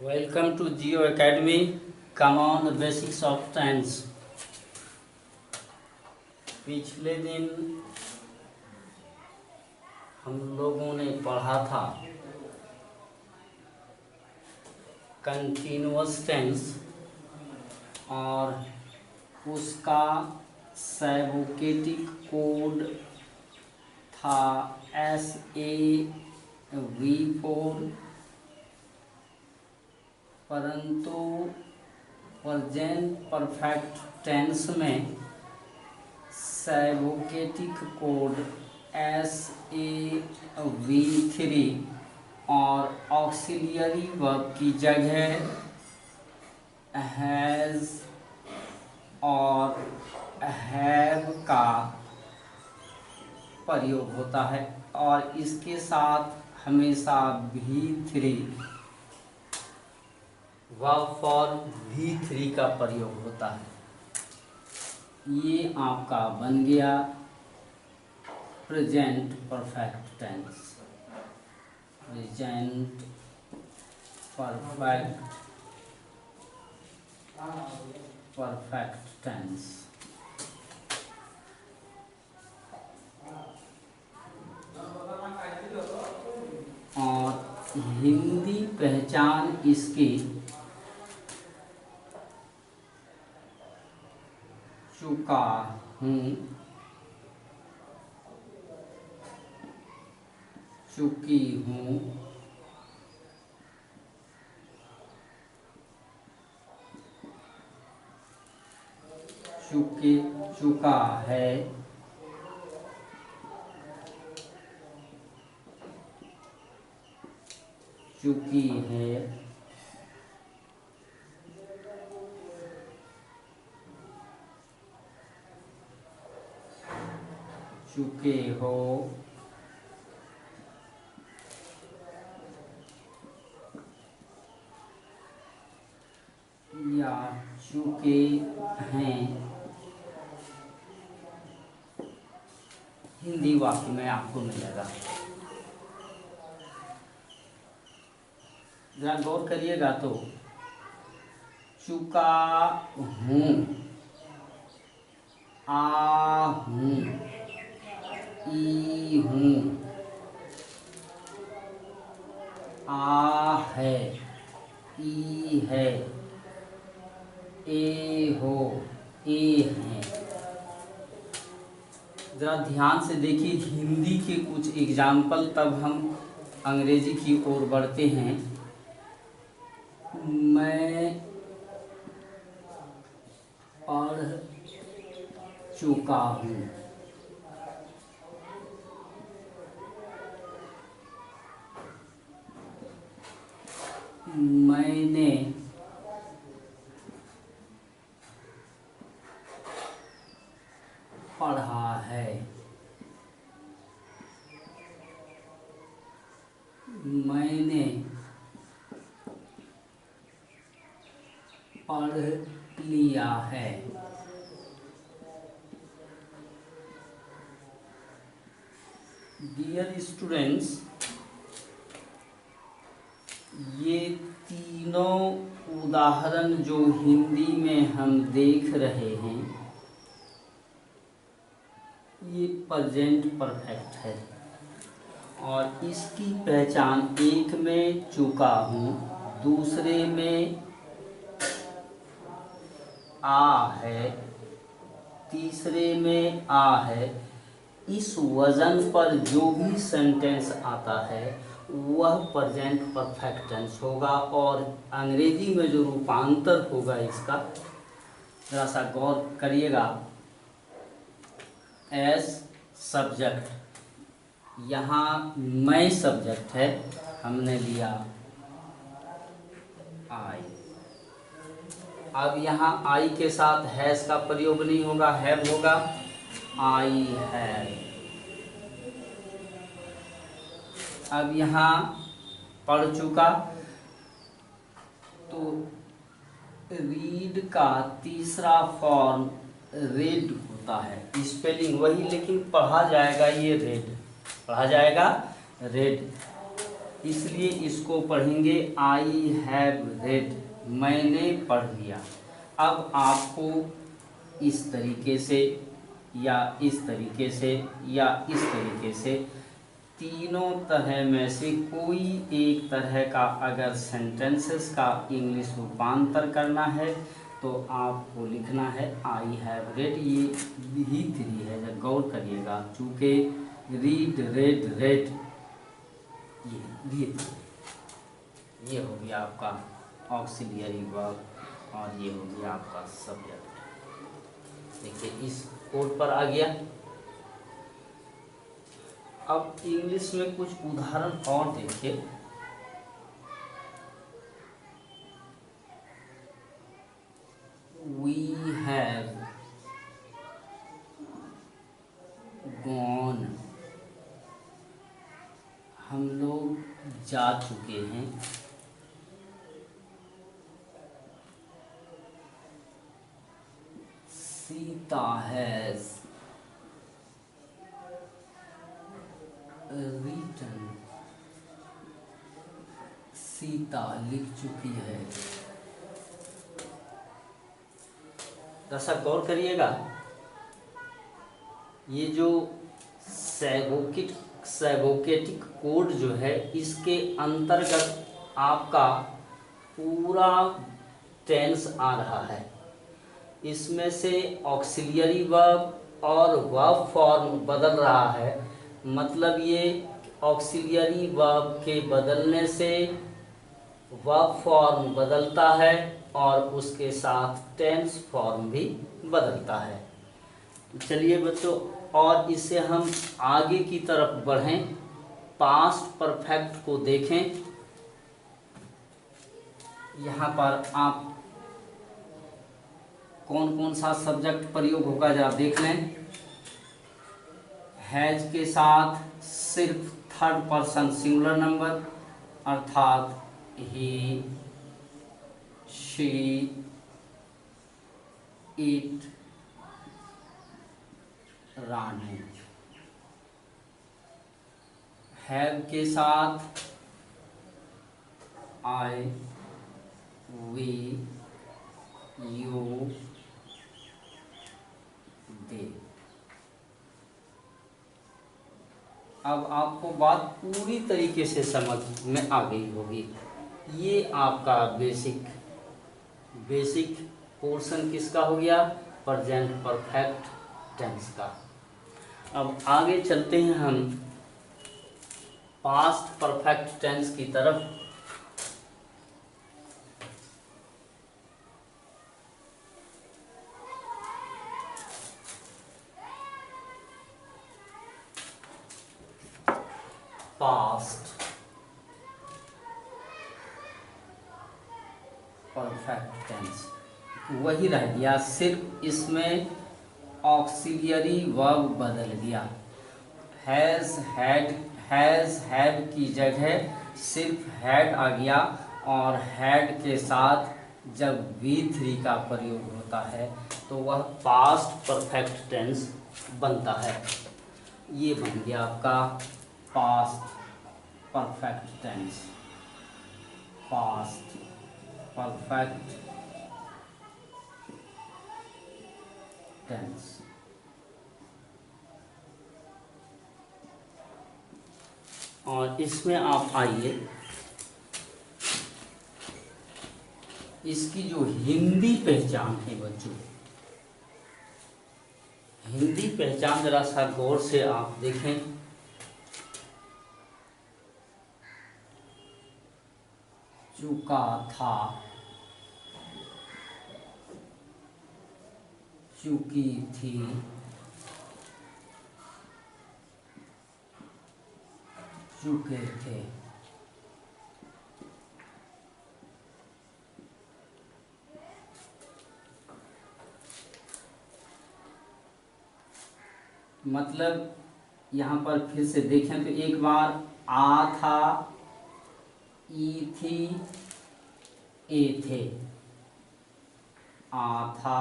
Welcome to Geo Academy. Come on, the basics of tense. पिछले दिन हम लोगों ने पढ़ा था कंटिन्यूअस टेंस और उसका सैवोकेटिक कोड था SAV4, परंतु प्रेजेंट परफेक्ट टेंस में सैवोकेटिक कोड SAV3 और ऑक्सिलियरी वर्ब की जगह हैज़ और हैव का प्रयोग होता है और इसके साथ हमेशा V3 वर्ब फॉर V3 का प्रयोग होता है। ये आपका बन गया present perfect tense. Present perfect tense. और हिंदी पहचान इसकी चुका हूँ, चुकी हूँ, चुका है, चुकी है, चुके हो, या चुके हैं। हिंदी वाक्य में आपको मिलेगा। जरा गौर करिएगा तो चुका हूँ, आ हूँ, ई हूँ, आ है, ई है, ए हो, ए हैं। ज़रा ध्यान से देखिए हिंदी के कुछ एग्जाम्पल, तब हम अंग्रेजी की ओर बढ़ते हैं। मैं पढ़ चुका हूँ, मैंने पढ़ा है, मैंने पढ़ लिया है। डियर स्टूडेंट्स, ये तीनों उदाहरण जो हिंदी में हम देख रहे हैं ये प्रेजेंट परफेक्ट है और इसकी पहचान एक में चुका हूँ, दूसरे में आ है, तीसरे में आ है। इस वजन पर जो भी सेंटेंस आता है वह प्रेजेंट परफेक्ट टेंस होगा और अंग्रेजी में जो रूपांतर होगा इसका जरा सा गौर करिएगा। एज सब्जेक्ट, यहाँ मैं सब्जेक्ट है, हमने लिया आई। अब यहाँ आई के साथ हैज का प्रयोग नहीं होगा, हैव होगा। I have. अब यहाँ पढ़ चुका तो रीड का तीसरा फॉर्म रेड होता है। स्पेलिंग वही लेकिन पढ़ा जाएगा ये रेड, पढ़ा जाएगा रेड। इसलिए इसको पढ़ेंगे आई हैव रेड, मैंने पढ़ लिया। अब आपको इस तरीके से या इस तरीके से या इस तरीके से तीनों तरह में से कोई एक तरह का अगर सेंटेंसेस का इंग्लिश रूपांतर करना है तो आपको लिखना है आई हैव रेड। ये ही थ्री है, जब गौर करिएगा, चूँकि रीड रेड रेड ये हो गया आपका ऑक्सिलियरी वर्ब और ये हो गया आपका सब्जेक्ट। देखिए इस कोड पर आ गया। अब इंग्लिश में कुछ उदाहरण और देखिए। वी हैव गॉन, हम लोग जा चुके हैं। सीता हैज रिटन, सीता लिख चुकी है। दर्शक गौर करिएगा, ये जो सैवोकेटिक कोड जो है, इसके अंतर्गत आपका पूरा टेंस आ रहा है। इसमें से ऑक्सिलियरी वर्ब और वर्ब फॉर्म बदल रहा है। मतलब ये ऑक्सिलियरी वर्ब के बदलने से वर्ब फॉर्म बदलता है और उसके साथ टेंस फॉर्म भी बदलता है। चलिए बच्चों, और इससे हम आगे की तरफ बढ़ें, पास्ट परफेक्ट को देखें। यहाँ पर आप कौन कौन सा सब्जेक्ट प्रयोग होगा जरा देख लें। हैज के साथ सिर्फ थर्ड पर्सन सिंगुलर नंबर, अर्थात ही, शी, इट, रानी। हैव के साथ आई, वी, यू, दे। अब आपको बात पूरी तरीके से समझ में आ गई होगी। ये आपका बेसिक पोर्शन किसका हो गया? प्रेजेंट परफेक्ट टेंस का। अब आगे चलते हैं हम पास्ट परफेक्ट टेंस की तरफ। पास्ट परफेक्ट टेंस वही रह गया, सिर्फ इसमें ऑक्सिलियरी वर्ब बदल गया। हैज़ हैव की जगह सिर्फ हैड आ गया, और हैड के साथ जब V3 का प्रयोग होता है तो वह पास्ट परफेक्ट टेंस बनता है। ये बन गया आपका past perfect tense. Past perfect tense. और इसमें आप आइए, इसकी जो हिंदी पहचान है बच्चों, हिंदी पहचान जरा सा गौर से आप देखें। चुका था, चुकी थी, चुके थे। मतलब यहाँ पर फिर से देखें तो एक बार आ था, ई थी, ए थे। आ था,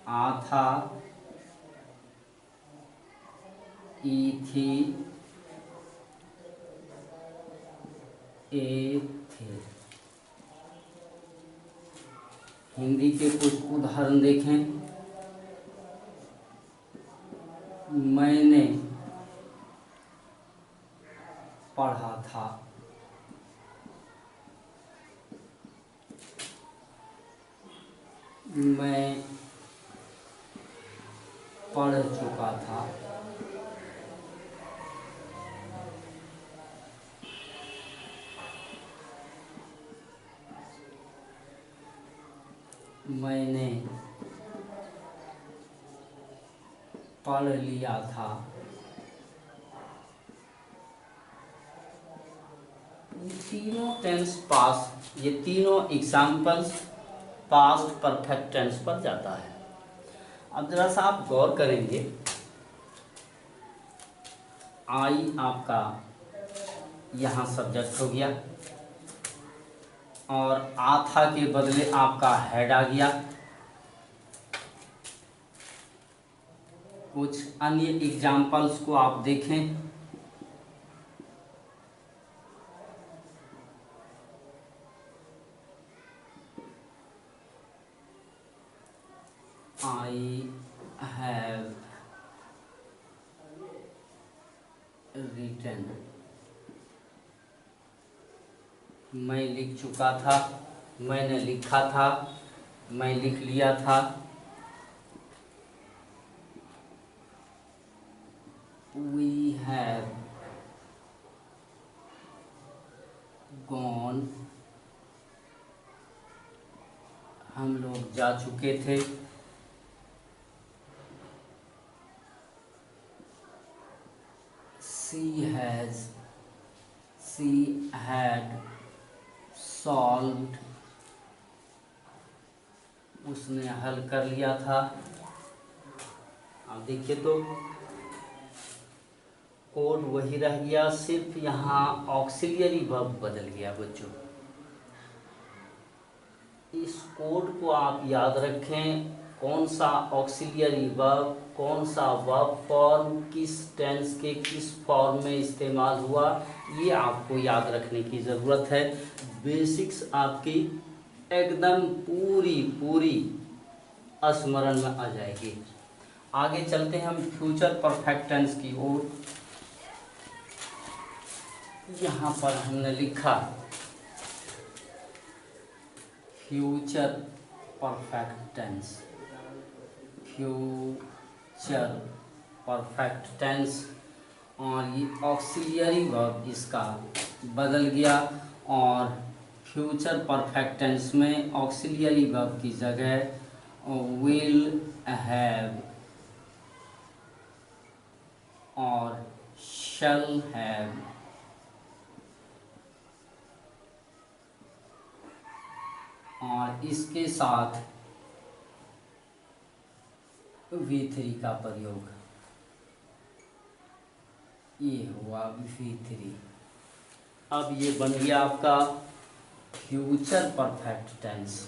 आ था, ई थी, ए थे। हिंदी के कुछ उदाहरण देखें। मैंने पढ़ा था, मैं पढ़ चुका था, मैंने पढ़ लिया था। तीनों टेंस पास्ट, ये तीनों एग्जाम्पल्स पास्ट परफेक्ट टेंस पर जाता है। अब जरा सा आप गौर करेंगे, आई आपका यहाँ सब्जेक्ट हो गया और आथा के बदले आपका हैड आ गया। कुछ अन्य एग्जाम्पल्स को आप देखें। I have written, मैं लिख चुका था, मैंने लिखा था, मैं लिख लिया था। We have gone, हम लोग जा चुके थे। She had solved, उसने हल कर लिया था। अब देखिए तो कोड वही रह गया, सिर्फ यहाँ ऑक्सिलियरी वर्ब बदल गया बच्चों। इस कोड को आप याद रखें, कौन सा ऑक्सिलियरी वर्ब, कौन सा वर्ब फॉर्म किस टेंस के किस फॉर्म में इस्तेमाल हुआ, ये आपको याद रखने की ज़रूरत है। बेसिक्स आपकी एकदम पूरी स्मरण में आ जाएगी। आगे चलते हैं हम फ्यूचर परफेक्ट टेंस की ओर। यहाँ पर हमने लिखा future perfect tense, future perfect tense, और ये ऑक्सिलियरी वर्ब इसका बदल गया और फ्यूचर परफेक्ट टेंस में ऑक्सिलियरी वर्ब की जगह विल हैव और शैल हैव और इसके साथ V3 का प्रयोग, ये हुआ V3। अब ये बन गया आपका future perfect tense,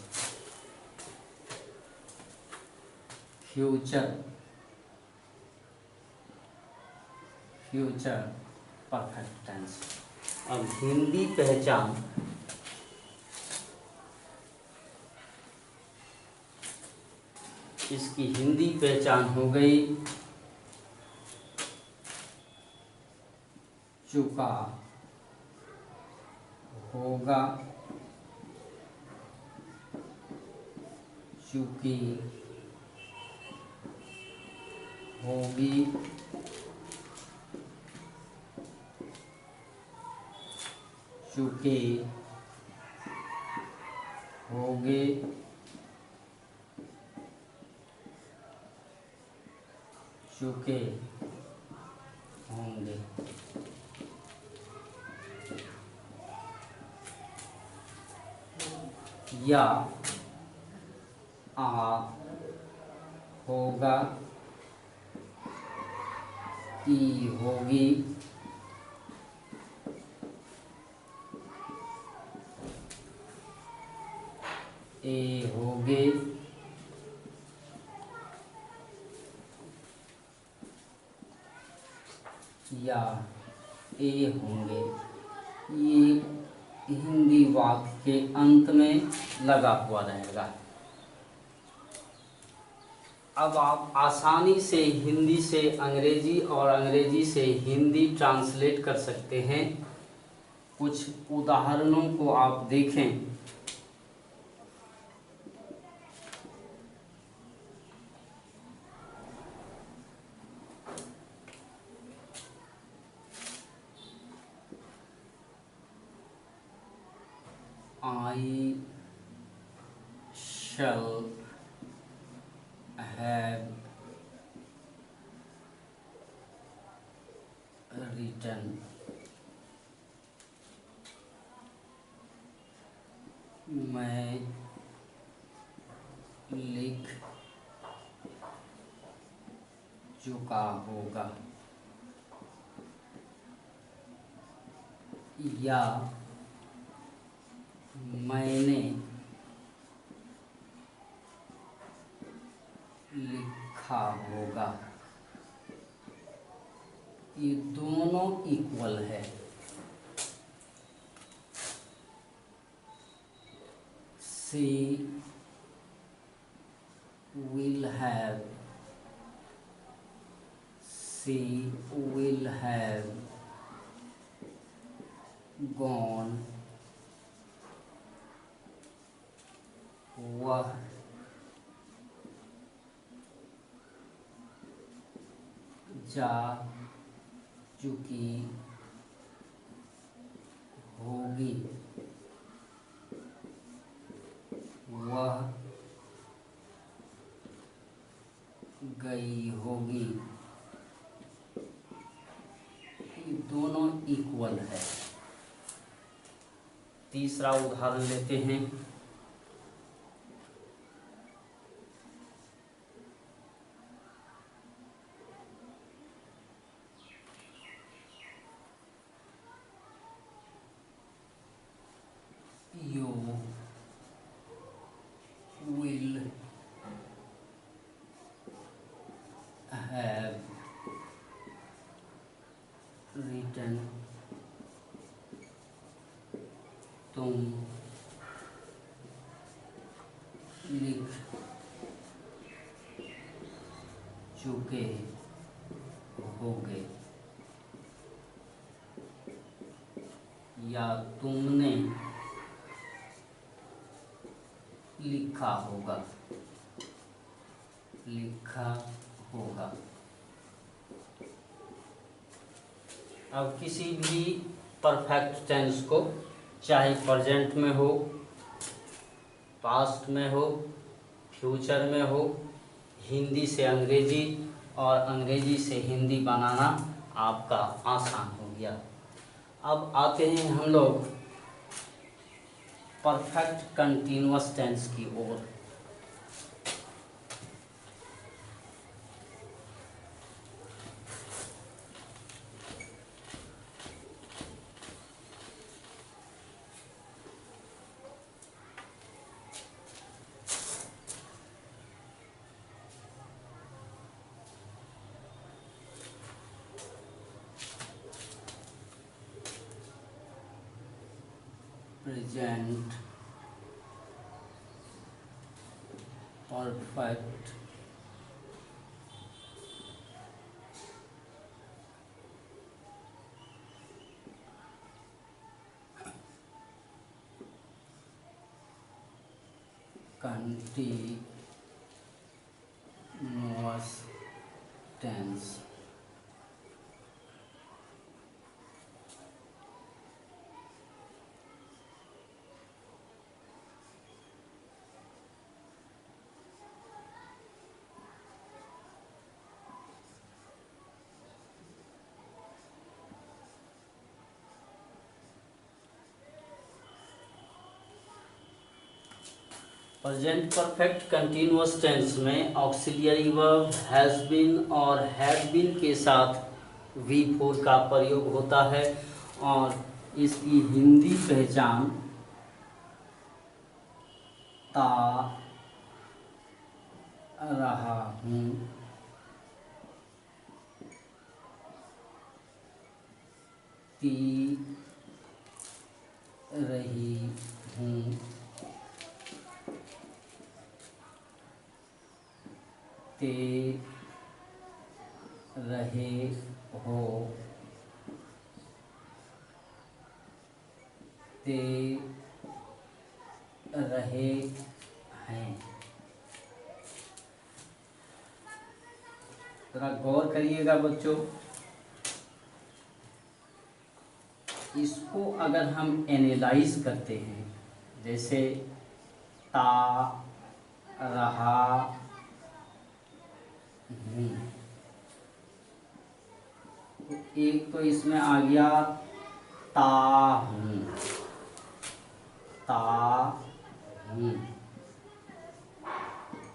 future perfect tense. अब हिंदी पहचान, इसकी हिंदी पहचान हो गई चुका, होगा, चुकी, होगी, चुके, होगे, चुके, होंगे। या आ, होगा, ई, होगी, ए, होगे, या ए होंगे, ये हिंदी वाक्य के अंत में लगा हुआ रहेगा। अब आप आसानी से हिंदी से अंग्रेजी और अंग्रेजी से हिंदी ट्रांसलेट कर सकते हैं। कुछ उदाहरणों को आप देखें। I shall have written, मैं लिख चुका होगा, या मैंने लिखा होगा। ये दोनों इक्वल है। She will have, she will have gone, वह जा चुकी होगी, वह गई होगी। ये दोनों इक्वल है। तीसरा उदाहरण लेते हैं। You will have written, तुम लिख चुके होगे, या तुमने लिखा होगा, लिखा होगा। अब किसी भी परफेक्ट टेंस को, चाहे प्रेजेंट में हो, पास्ट में हो, फ्यूचर में हो, हिंदी से अंग्रेजी और अंग्रेजी से हिंदी बनाना आपका आसान हो गया। अब आते हैं हम लोग परफेक्ट कंटीन्यूअस टेंस की ओर। Present perfect continuous tense. Present perfect continuous tense में ऑक्सिलियरी वर्ब हैज बीन और हैव बीन के साथ V4 का प्रयोग होता है, और इसकी हिंदी पहचान ता रहा हूँ, पी रही हूँ, पी रहे हो, पी रहे हैं। जरा गौर करिएगा बच्चों, इसको अगर हम एनालाइज करते हैं, जैसे ता रहा हूँ, एक तो इसमें आ गया ता हूँ, ता हूँ,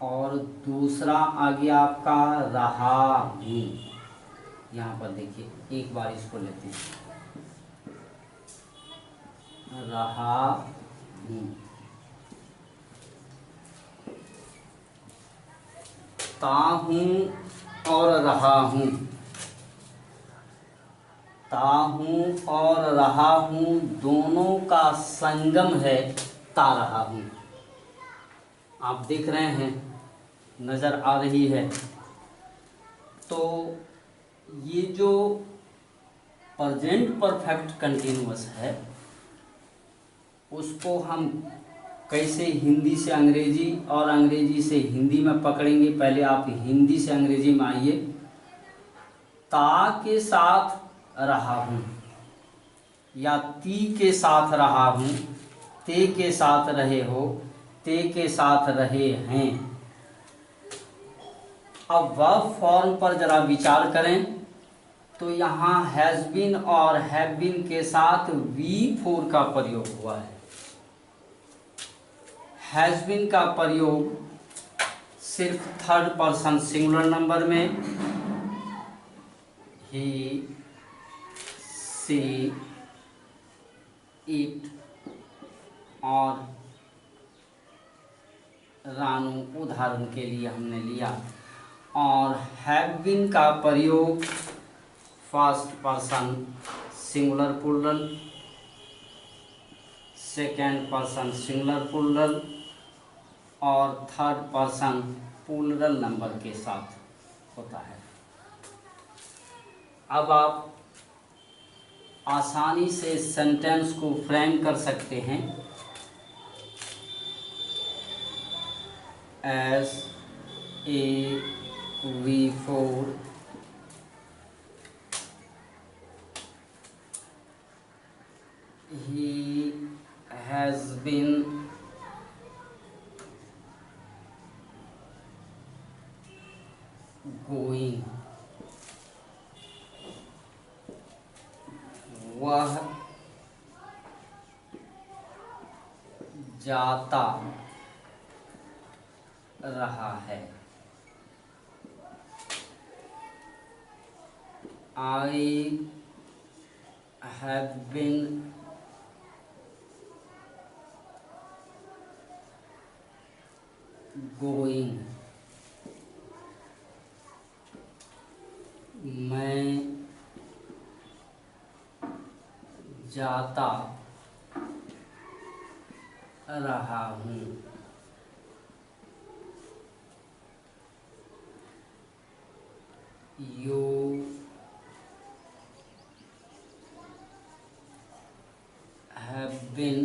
और दूसरा आ गया आपका रहा हूँ। यहाँ पर देखिए, एक बार इसको लेते हैं, रहा हूँ, ता हूँ और रहा हूँ, ता हूँ और रहा हूँ दोनों का संगम है ता रहा हूँ। आप देख रहे हैं, नज़र आ रही है। तो ये जो प्रेजेंट परफेक्ट कंटिन्यूअस है, उसको हम कैसे हिंदी से अंग्रेजी और अंग्रेजी से हिंदी में पकड़ेंगे। पहले आप हिंदी से अंग्रेजी में आइए। ता के साथ रहा हूँ, या ती के साथ रहा हूँ, ते के साथ रहे हो, ते के साथ रहे हैं। अब वर्ब फॉर्म पर जरा विचार करें तो यहाँ हैज़ बीन और हैव बीन के साथ V4 का प्रयोग हुआ है। हैज़ बीन का प्रयोग सिर्फ थर्ड पर्सन सिंगुलर नंबर में, ही, सी, इट और रानू उदाहरण के लिए हमने लिया। और हैव बीन का प्रयोग first person singular plural, second person singular plural और थर्ड पर्सन प्लूरल नंबर के साथ होता है। अब आप आसानी से सेंटेंस को फ्रेम कर सकते हैं। S A V4 he has been going, वह जाता रहा है। I have been going, मैं जाता रहा हूँ। You have been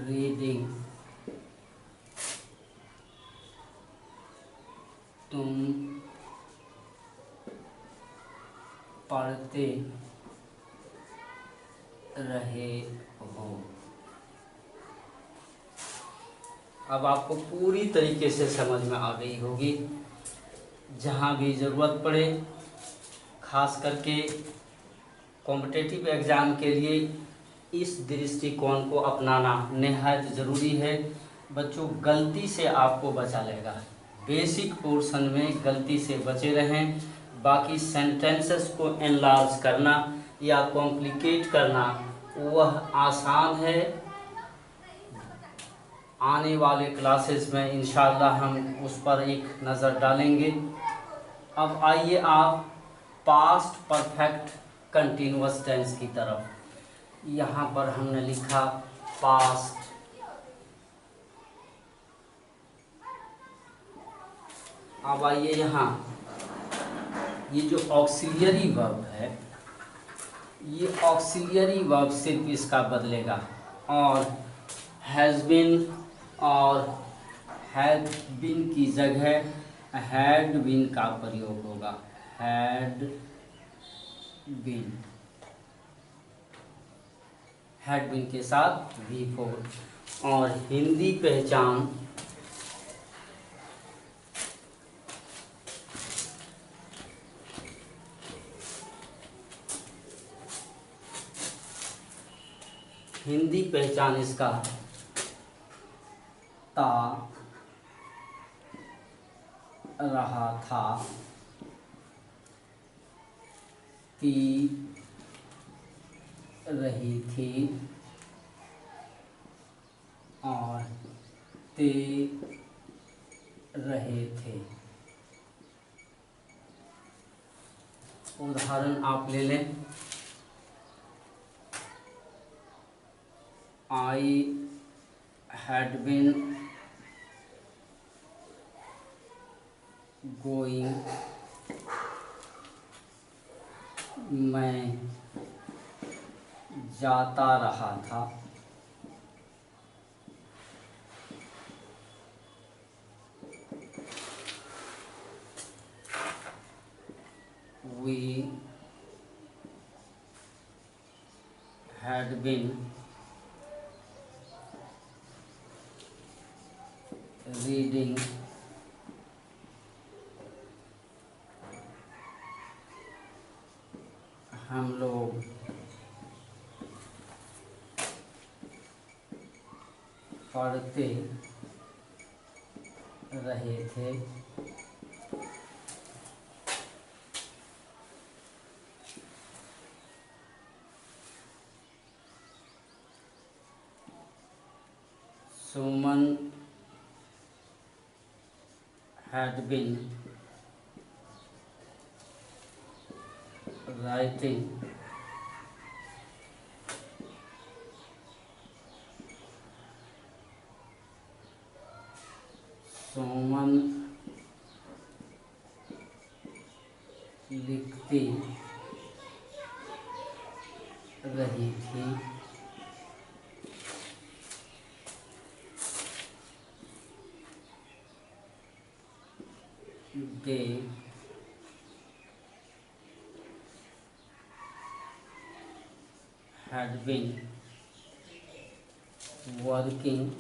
reading, तुम पढ़ते रहे हो। अब आपको पूरी तरीके से समझ में आ गई होगी। जहाँ भी ज़रूरत पड़े, खास करके कॉम्पिटिटिव एग्ज़ाम के लिए इस दृष्टिकोण को अपनाना निहायत ज़रूरी है। बच्चों, गलती से आपको बचा लेगा। बेसिक पोर्शन में गलती से बचे रहें। बाकी सेंटेंसेस को एनलार्ज करना या कॉम्प्लिकेट करना वह आसान है। आने वाले क्लासेस में इंशाअल्लाह हम उस पर एक नज़र डालेंगे। अब आइए आप पास्ट परफेक्ट कंटिन्यूअस टेंस की तरफ। यहाँ पर हमने लिखा पास्ट, अब आइए यहाँ, ये जो ऑक्सिलियरी वर्ब है, ये ऑक्सिलियरी वर्ब सिर्फ इसका बदलेगा और हैज़ बीन और हैड बीन की जगह हैड बीन का प्रयोग होगा। हैड बीन, हैड बीन के साथ V4। और हिंदी पहचान हिंदी पहचान इसका ता रहा था, ती रही थी और ते रहे थे। उदाहरण आप ले लें। आई हैड बीन गोइंग, मैं जाता रहा था, वी हैड बीन रीडिंग हम लोग पढ़ते रहे थे, सुमन had been writing सुमन लिखती रही थी, they had been working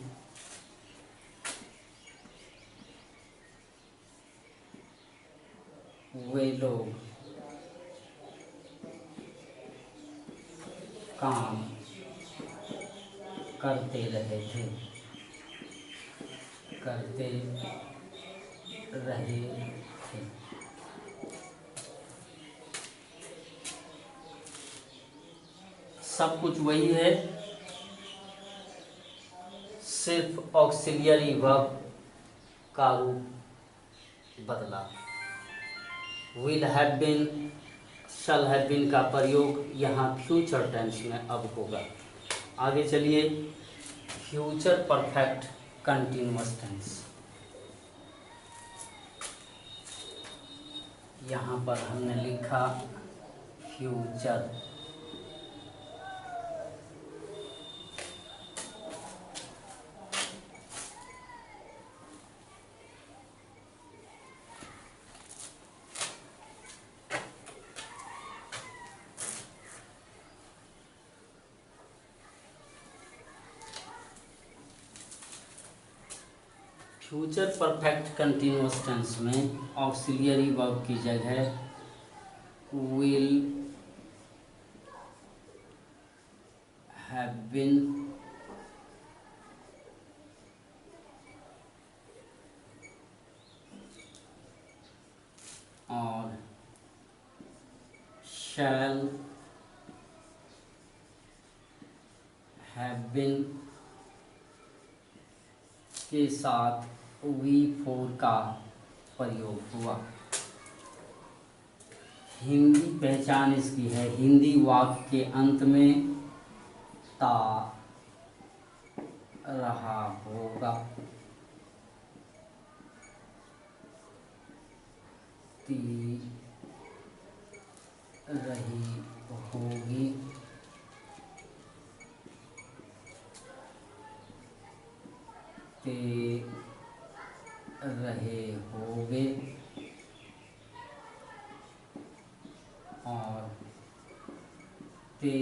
वे लोग काम करते रहे थे, करते रहे थे। सब कुछ वही है, सिर्फ ऑक्सिलियरी वर्ब का रूप बदला। Will have been, shall have been का प्रयोग यहाँ फ्यूचर टेंस में अब होगा। आगे चलिए, फ्यूचर परफेक्ट कंटिन्यूअस टेंस। यहाँ पर हमने लिखा future, future perfect continuous tense में ऑक्सिलियरी वर्ब की जगह विल हैव बीन और शैल हैव बीन के साथ V4 का प्रयोग हुआ। हिंदी पहचान इसकी है, हिंदी वाक्य के अंत में ता रहा होगा, ती रही होगी, ते रहे होगे और ते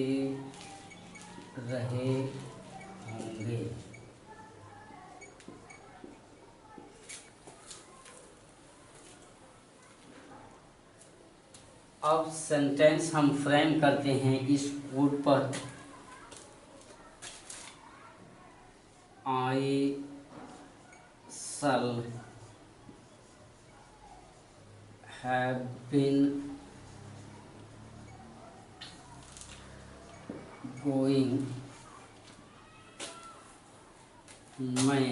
रहे होंगे। अब सेंटेंस हम फ्रेम करते हैं इस कोड पर। I shall have been going, मैं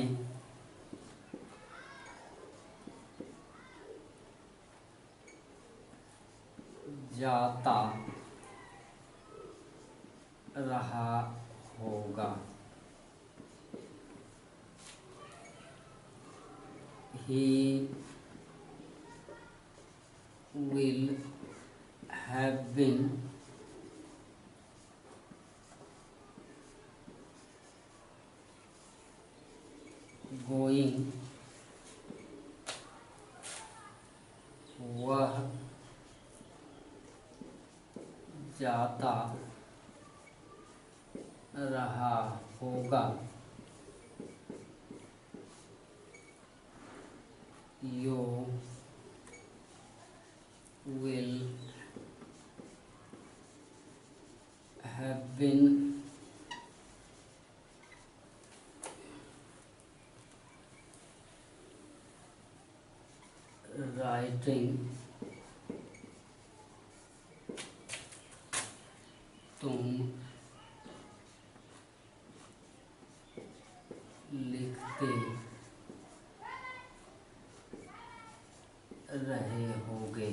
जाता रहा होगा, he will have been going, वह जाता रहा होगा, you will have been writing, तुम लिखते रहे होगे।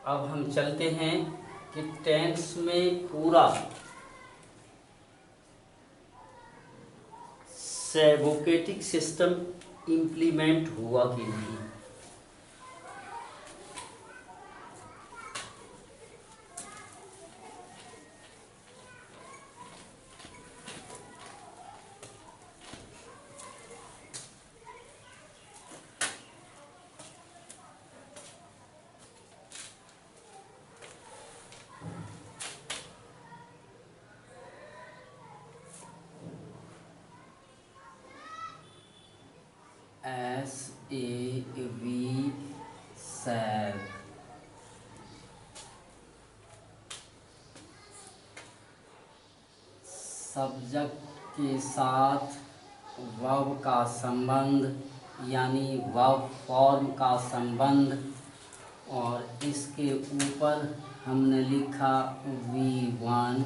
अब हम चलते हैं कि टेंस में पूरा सेवोकेटिक सिस्टम इम्प्लीमेंट हुआ कि नहीं। SAV सैव, सब्जेक्ट के साथ वर्ब का संबंध यानी वर्ब फॉर्म का संबंध, और इसके ऊपर हमने लिखा V1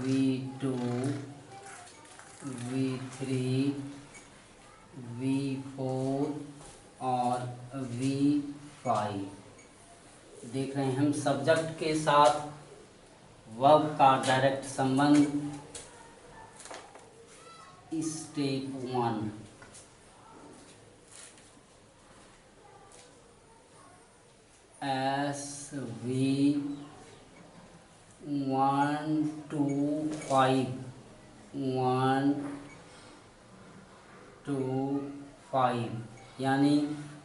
V2 V3 V4 और V5। देख रहे हैं हम सब्जेक्ट के साथ वर्ब का डायरेक्ट संबंध। स्टेप 1, SV 1 to 5 1 to 5 यानी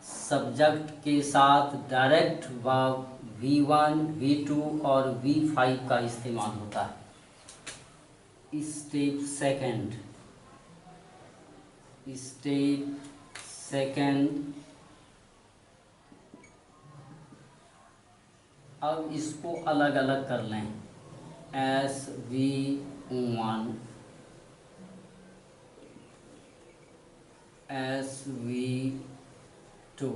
सब्जेक्ट के साथ डायरेक्ट वर्ब V1 V2 और V5 का इस्तेमाल होता है। स्टेप सेकंड, अब इसको अलग अलग कर लें। SV1 SV2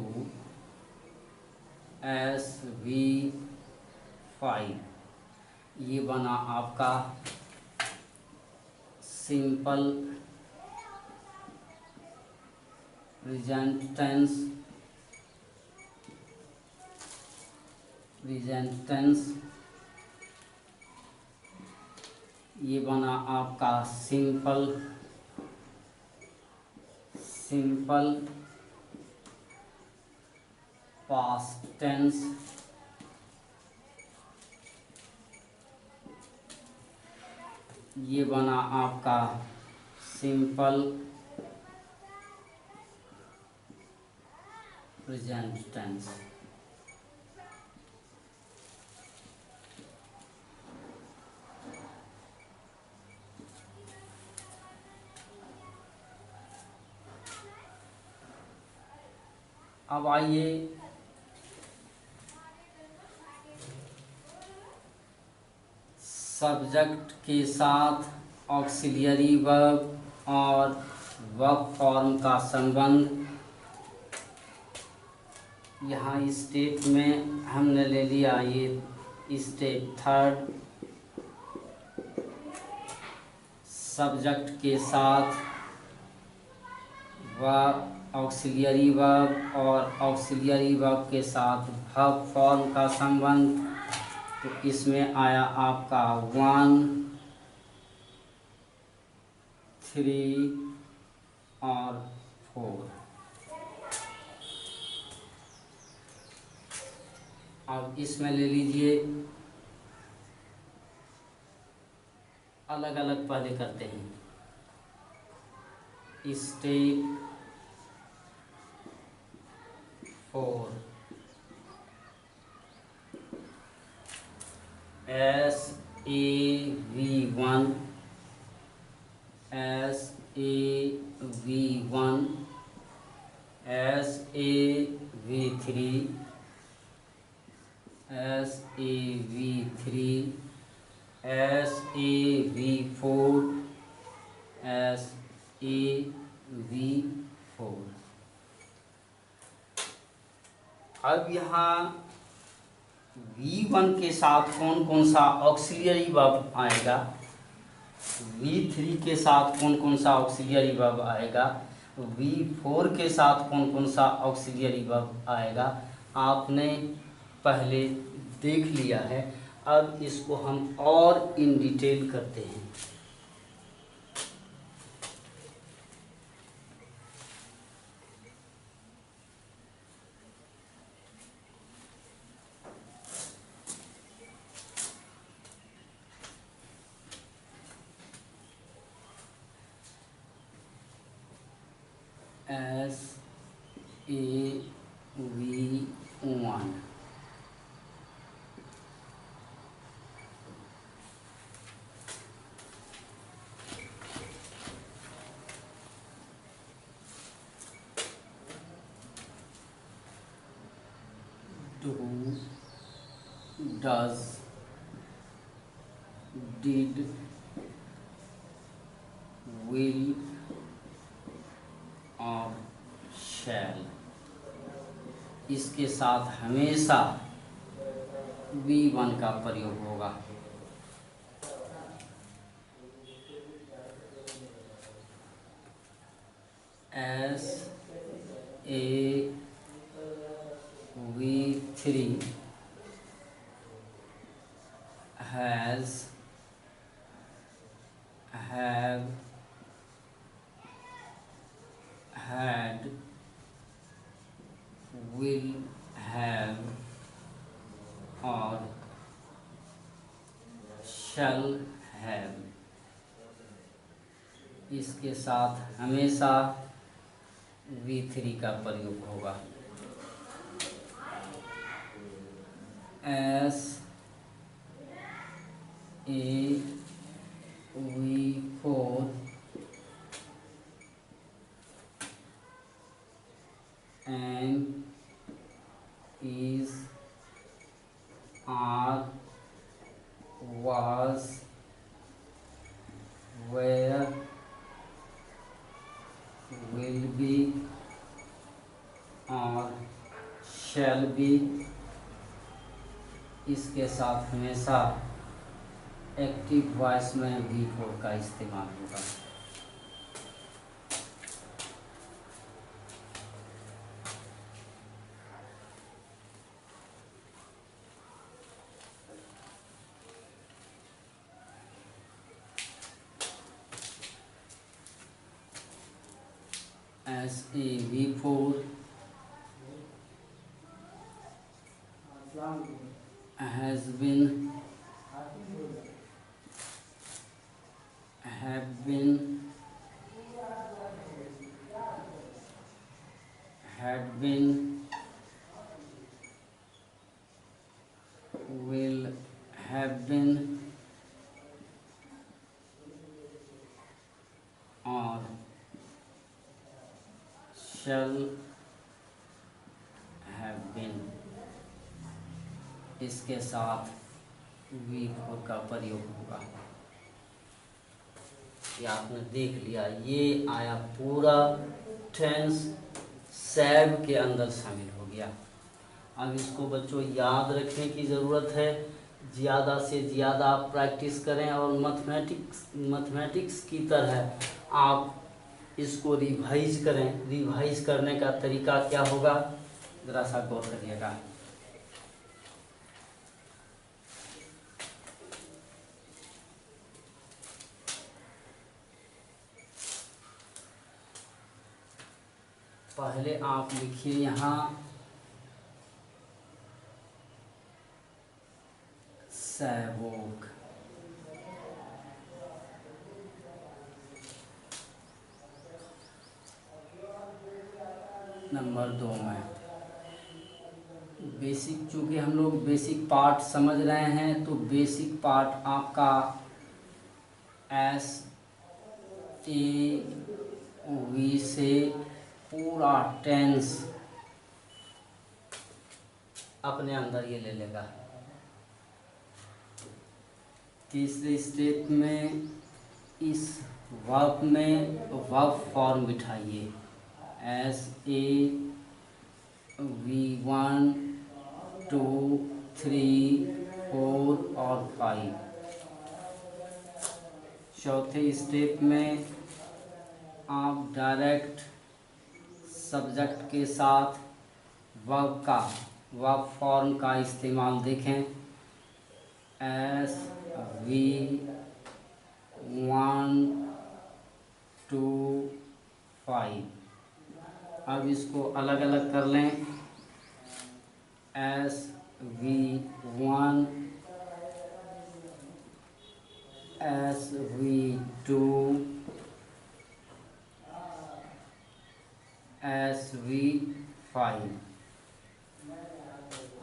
SV5, ये बना आपका सिंपल प्रेजेंट टेंस ये बना आपका सिंपल पास्ट टेंस। ये बना आपका सिंपल प्रेजेंट टेंस। अब आइए सब्जेक्ट के साथ ऑक्सिलियरी वर्ब और वर्ब फॉर्म का संबंध। यहाँ स्टेप में हमने ले लिया ये स्टेप थर्ड, सब्जेक्ट के साथ वर्ब ऑक्सिलियरी वर्ब और ऑक्सिलियरी वर्ब के साथ वर्ब फॉर्म का संबंध। तो इसमें आया आपका 1, 3 और 4। अब इसमें ले लीजिए अलग अलग पहले करते हैं। Step 4 SAV1 SAV1 SAV3 SAV3 SAV4 SAV4। अब यहाँ V1 के साथ कौन कौन सा ऑक्सिलियरी वर्ब आएगा, V3 के साथ कौन कौन सा ऑक्सिलियरी वर्ब आएगा, V4 के साथ कौन कौन सा ऑक्सिलियरी वर्ब आएगा, आपने पहले देख लिया है। अब इसको हम और इन डिटेल करते हैं। SAV1 do, does, did, will और shall, इसके साथ हमेशा V1 का प्रयोग होगा। SAV3 has, have, had, will have और shall have, इसके साथ हमेशा V3 का प्रयोग होगा। SAV4 and is, are, was, were, will be और shall be, इसके साथ हमेशा एक्टिव वॉइस में V4 का इस्तेमाल होगा। SAV4 has been have been had been will have been or shall have been, इसके साथ V4 का प्रयोग होगा। ये आपने देख लिया, ये आया पूरा टेंस सैब के अंदर शामिल हो गया। अब इसको बच्चों याद रखने की ज़रूरत है, ज़्यादा से ज़्यादा आप प्रैक्टिस करें और मैथमेटिक्स की तरह आप इसको रिवाइज करें। रिवाइज करने का तरीका क्या होगा, ज़रा सा गौर करिएगा। पहले आप लिखिए यहाँ सहयोग, नंबर 2 में बेसिक, चूँकि हम लोग बेसिक पार्ट समझ रहे हैं तो बेसिक पार्ट आपका SAV से पूरा टेंस अपने अंदर ये ले लेगा। तीसरे स्टेप में इस वर्ब में वर्ब फॉर्म बिठाइए, SAV1 2 3 4 और 5। चौथे स्टेप में आप डायरेक्ट सब्जेक्ट के साथ वर्ब फॉर्म का इस्तेमाल देखें, SAV1 2 5। अब इसको अलग अलग कर लें, SAV1 SAV2 SAV5।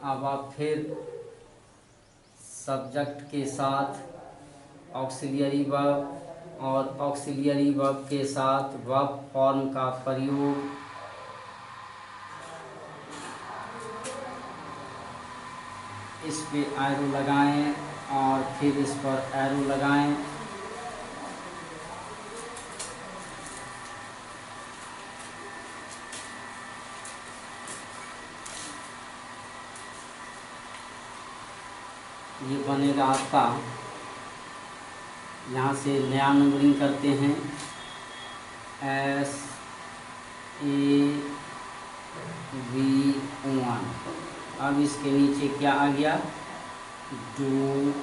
अब आप फिर सब्जेक्ट के साथ ऑक्सिलियरी वर्ब और ऑक्सिलियरी वर्ब के साथ वर्ब फॉर्म का प्रयोग इस पे एरो लगाएं और फिर इस पर एरो लगाएं। ये बनेगा आपका, यहाँ से नया नंबरिंग करते हैं, SAV1। अब इसके नीचे क्या आ गया, डू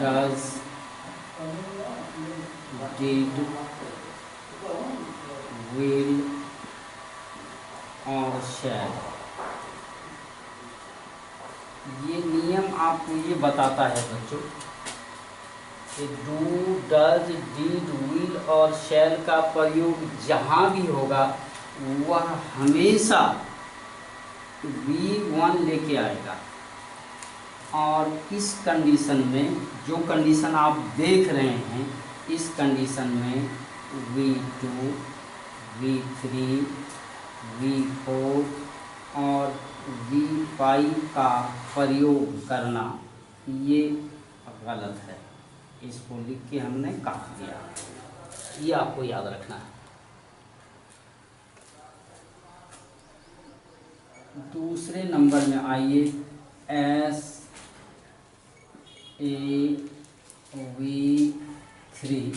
डज डिड विल और शैल। ये नियम आपको ये बताता है बच्चों कि डू डज डिड विल और शैल का प्रयोग जहाँ भी होगा वह हमेशा V1 लेके आएगा। और इस कंडीशन में, जो कंडीशन आप देख रहे हैं, इस कंडीशन में V2 V3 V4 और V5 का प्रयोग करना ये गलत है। इसको लिख के हमने काट दिया, ये आपको याद रखना है। दूसरे नंबर में आइए, SAV3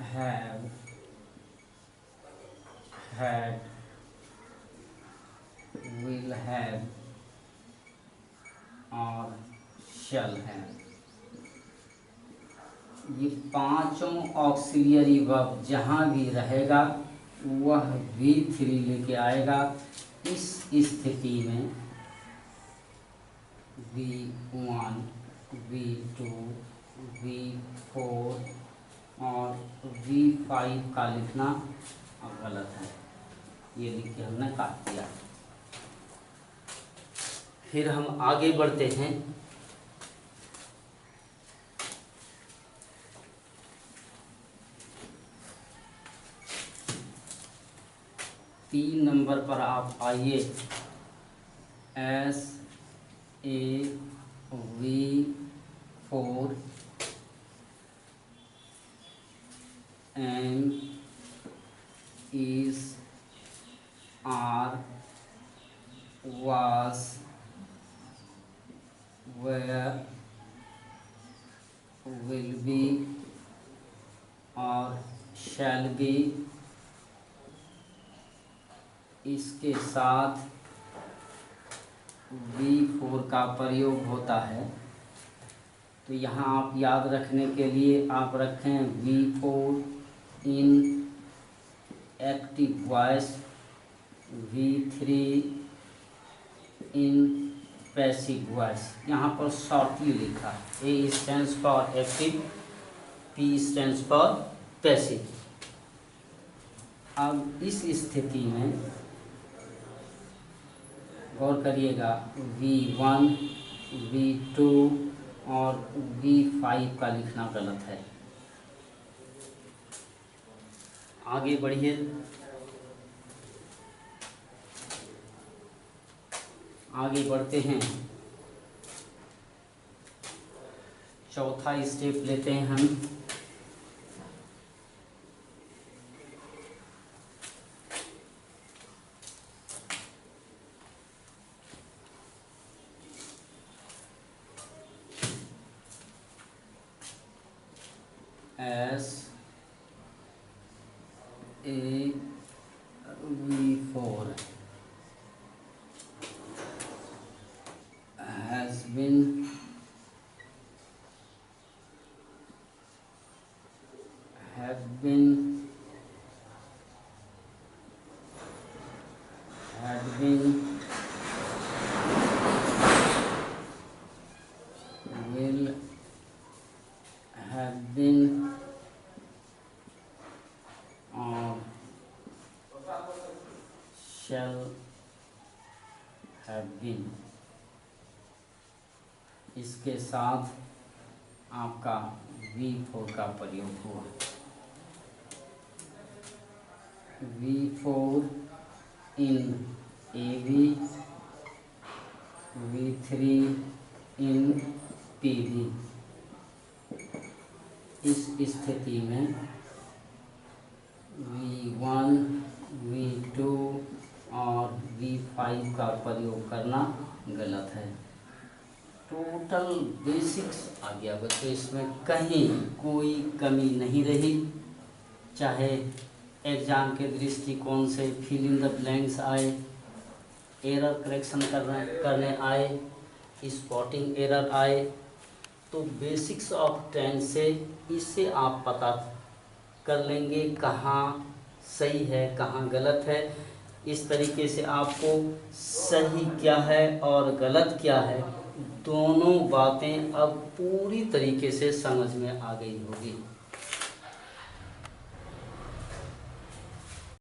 have had will have और शल है। ये पांचों ऑक्सिलियरी वर्ब जहाँ भी रहेगा वह V3 लेके आएगा। इस स्थिति में V1, V2, V4 और V5 का लिखना गलत है। ये लिख के हमने काट दिया। फिर हम आगे बढ़ते हैं। तीन नंबर पर आप आइए। SAV4 M is are was were will be और shall be, इसके साथ V4 का प्रयोग होता है। तो यहाँ आप याद रखने के लिए आप रखें V4 in active voice, V3 in passive voice. यहाँ पर शॉर्टली लिखा है। A stands for active, P stands for passive. अब इस स्थिति में गौर करिएगा, V1, V2 और V5 का लिखना गलत है। आगे बढ़िए। आगे बढ़ते हैं। चौथा स्टेप लेते हैं हम। SAV4 has been had been will have been or shall have been, इसके साथ आपका V4 का प्रयोग हुआ। V4 इन AV, V3 इन PV। इस स्थिति में V1, V2 और V5 का प्रयोग करना गलत है। टोटल बेसिक्स आ गया बच्चों, इसमें कहीं कोई कमी नहीं रही। चाहे एग्जाम के दृष्टिकोण से फिल इन द ब्लैंक्स आए, एरर करेक्शन करने आए, स्पॉटिंग एरर आए, तो बेसिक्स ऑफ टेंस से इससे आप पता कर लेंगे कहाँ सही है कहाँ गलत है। इस तरीके से आपको सही क्या है और गलत क्या है दोनों बातें अब पूरी तरीके से समझ में आ गई होगी।